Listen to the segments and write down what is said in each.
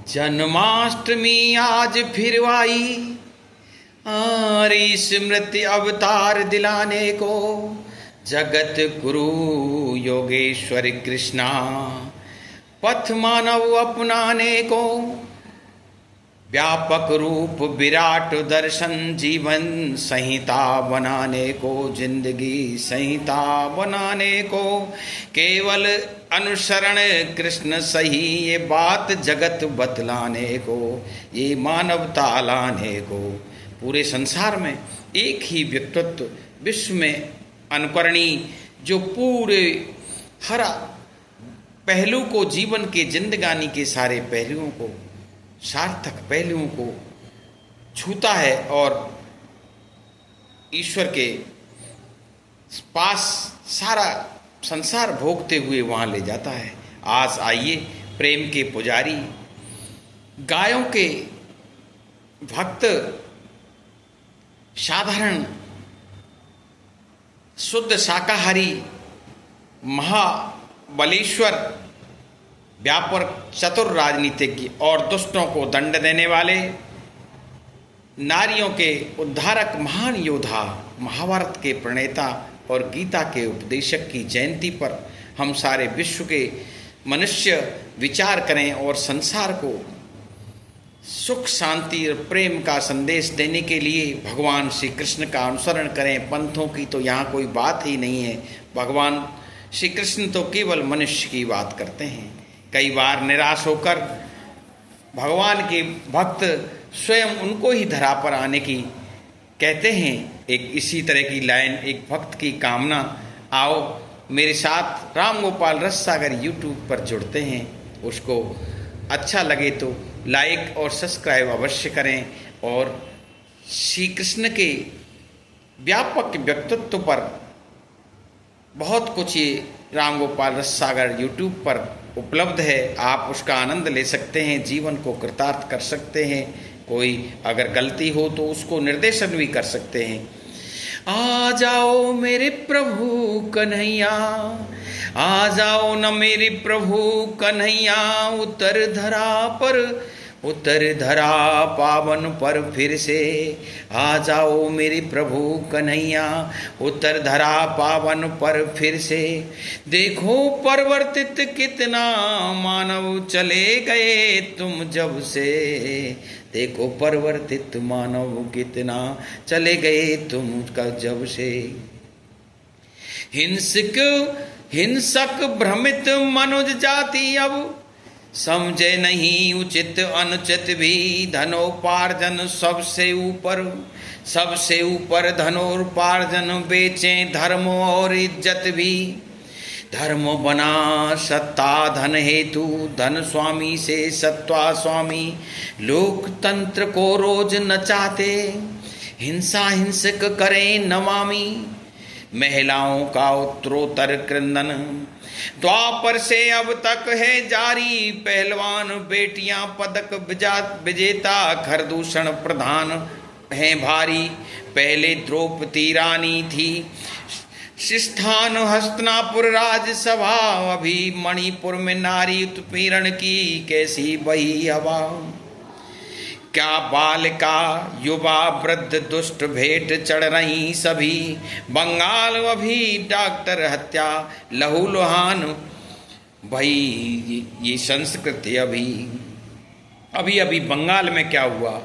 जन्माष्टमी आज फिर आई, आरी स्मृति अवतार दिलाने को। जगत गुरु योगेश्वर कृष्णा पथ मानव अपनाने को। व्यापक रूप विराट दर्शन जीवन संहिता बनाने को। जिंदगी संहिता बनाने को। केवल अनुसरण कृष्ण सही ये बात जगत बतलाने को। ये मानवता लाने को। पूरे संसार में एक ही व्यक्तित्व विश्व में अनुकरणीय, जो पूरे हर पहलू को, जीवन के जिंदगानी के सारे पहलुओं को, सार्थक पहलुओं को छूता है और ईश्वर के पास सारा संसार भोगते हुए वहाँ ले जाता है। आज आइए प्रेम के पुजारी, गायों के भक्त, साधारण शुद्ध शाकाहारी महाबलेश्वर, व्यापक चतुर राजनीतिज्ञ और दुष्टों को दंड देने वाले, नारियों के उद्धारक महान योद्धा, महाभारत के प्रणेता और गीता के उपदेशक की जयंती पर हम सारे विश्व के मनुष्य विचार करें और संसार को सुख, शांति और प्रेम का संदेश देने के लिए भगवान श्री कृष्ण का अनुसरण करें। पंथों की तो यहाँ कोई बात ही नहीं है। भगवान श्री कृष्ण तो केवल मनुष्य की बात करते हैं। कई बार निराश होकर भगवान के भक्त स्वयं उनको ही धरा पर आने की कहते हैं। एक इसी तरह की लाइन एक भक्त की कामना। आओ मेरे साथ राम गोपाल रस सागर यूट्यूब पर जुड़ते हैं। उसको अच्छा लगे तो लाइक और सब्सक्राइब अवश्य करें और श्री कृष्ण के व्यापक व्यक्तित्व पर बहुत कुछ ये राम गोपाल रस सागर यूट्यूब पर उपलब्ध है। आप उसका आनंद ले सकते हैं, जीवन को कृतार्थ कर सकते हैं। कोई अगर गलती हो तो उसको निर्देशन भी कर सकते हैं। आ जाओ मेरे प्रभु कन्हैया, आ जाओ न मेरे प्रभु कन्हैया, उतर धरा पावन पर फिर से। आ जाओ मेरे प्रभु कन्हैया, उतर धरा पावन पर फिर से। देखो परिवर्तित कितना मानव चले गए तुम जब से। देखो परिवर्तित मानव कितना चले गए तुम का जब से। हिंसक भ्रमित मनुज जाति अब समझे नहीं उचित अनुचित भी। धनोपार्जन सबसे ऊपर धनोपार्जन बेचें धर्म और इज्जत भी। धर्म बना सत्ता धन हेतु, धन स्वामी से सत्ता स्वामी। लोकतंत्र को रोज नचाते, हिंसा हिंसक करें नमामि। महिलाओं का उत्तरोत्तर क्रंदन द्वापर से अब तक है जारी। पहलवान बेटियां पदक विजेता, खरदूषण प्रधान हैं भारी। पहले द्रौपदी रानी थी शिष्ठान हस्तिनापुर राजसभा। अभी मणिपुर में नारी उत्पीड़न की कैसी बही हवा। क्या बालिका युवा वृद्ध दुष्ट भेंट चढ़ रही सभी। बंगाल अभी डॉक्टर हत्या लहूलुहान भाई। ये संस्कृति अभी बंगाल में क्या हुआ।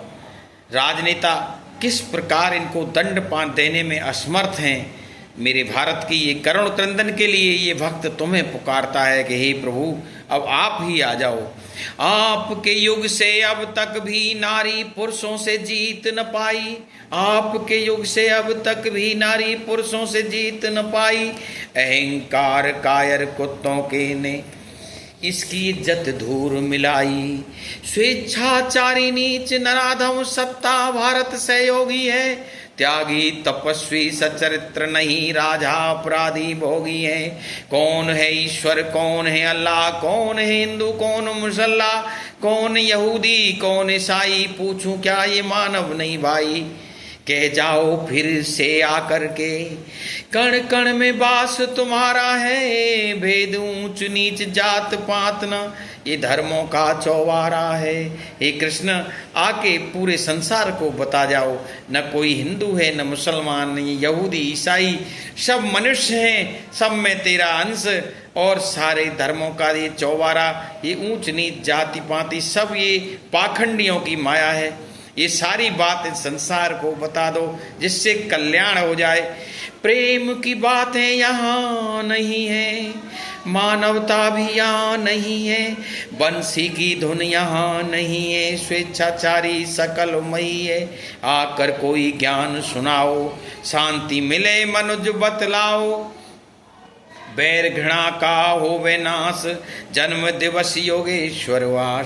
राजनेता किस प्रकार इनको दंड पान देने में असमर्थ हैं। मेरे भारत की ये करुण क्रंदन के लिए ये भक्त तुम्हें पुकारता है कि हे प्रभु अब आप ही आ जाओ। आपके युग से अब तक भी नारी पुरुषों से जीत न पाई। आपके युग से अब तक भी नारी पुरुषों से जीत न पाई। अहंकार कायर कुत्तों के ने इसकी इज्जत धूल मिलाई। स्वेच्छाचारी नीच नराधम सत्ता भारत सहयोगी है। त्यागी तपस्वी सचरित्र नहीं, राजा अपराधी भोगी है। कौन है ईश्वर, कौन है अल्लाह, कौन है हिंदू, कौन मुसल्ला, कौन यहूदी, कौन ईसाई। पूछूं क्या ये मानव नहीं भाई। कह जाओ फिर से आकर के, कण कण में वास तुम्हारा है, भेद ऊंच नीच जात पात न, ये धर्मों का चौबारा है। हे कृष्ण, आके पूरे संसार को बता जाओ, न कोई हिंदू है, न मुसलमान, न यहूदी ईसाई, सब मनुष्य हैं, सब में तेरा अंश, और सारे धर्मों का ये चौबारा, ये ऊंच नीच जाति पाति, सब ये पाखंडियों की माया है। ये सारी बात इस संसार को बता दो, जिससे कल्याण हो जाए। प्रेम की बातें यहाँ नहीं है, मानवता भी यहाँ नहीं है, बंसी की धुन यहाँ नहीं है, स्वेच्छाचारी सकल मई है। आकर कोई ज्ञान सुनाओ, शांति मिले मनुज बतलाओ, बैर घृणा का होवे नाश, जन्म दिवस योगेश्वर वास।